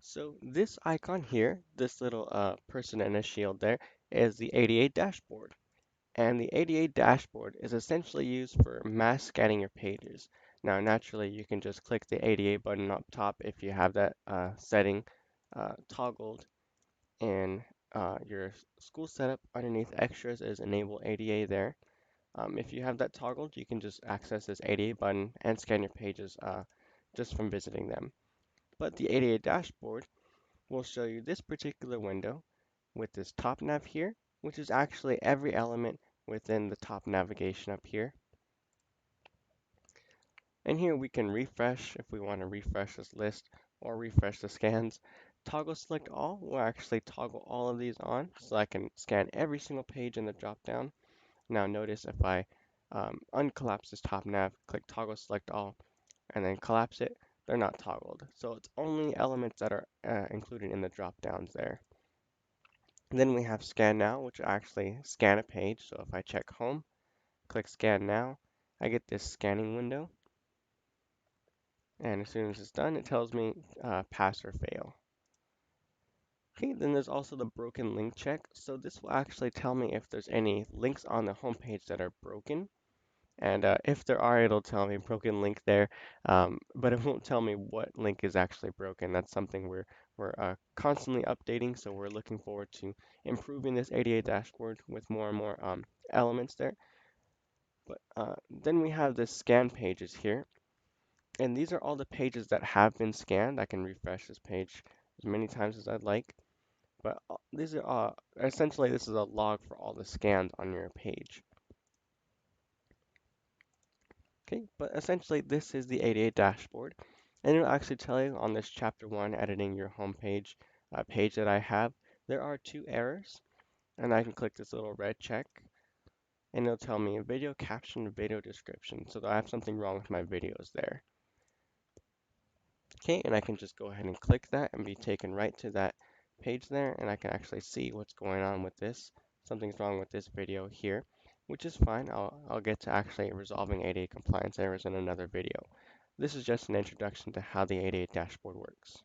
So this icon here, this little person in a shield there, is the ADA dashboard. And the ADA dashboard is essentially used for mass scanning your pages. Now, naturally, you can just click the ADA button up top if you have that setting toggled in your school setup. Underneath extras is enable ADA there. If you have that toggled, you can just access this ADA button and scan your pages just from visiting them. But the ADA dashboard will show you this particular window with this top nav here, which is actually every element within the top navigation up here. And here we can refresh if we want to refresh this list or refresh the scans. Toggle select all will actually toggle all of these on so I can scan every single page in the drop down. Now notice if I uncollapse this top nav, click toggle select all, and then collapse it, they're not toggled. So it's only elements that are included in the drop downs there. Then we have scan now, which will actually scan a page. So if I check home, click scan now, I get this scanning window. And as soon as it's done, it tells me pass or fail. Okay, then there's also the broken link check. So this will actually tell me if there's any links on the home page that are broken. And if there are, it'll tell me broken link there, but it won't tell me what link is actually broken. That's something we're constantly updating, so we're looking forward to improving this ADA dashboard with more and more elements there. But then we have the scan pages here, and these are all the pages that have been scanned. I can refresh this page as many times as I'd like, but these are essentially this is a log for all the scans on your page. Okay, but essentially this is the ADA dashboard, and it'll actually tell you on this chapter 1 editing your home page page that I have, there are 2 errors, and I can click this little red check, and it'll tell me video caption, video description, so that I have something wrong with my videos there. Okay, and I can just go ahead and click that and be taken right to that page there, and I can actually see what's going on with this. Something's wrong with this video here, which is fine. I'll get to actually resolving ADA compliance errors in another video. This is just an introduction to how the ADA dashboard works.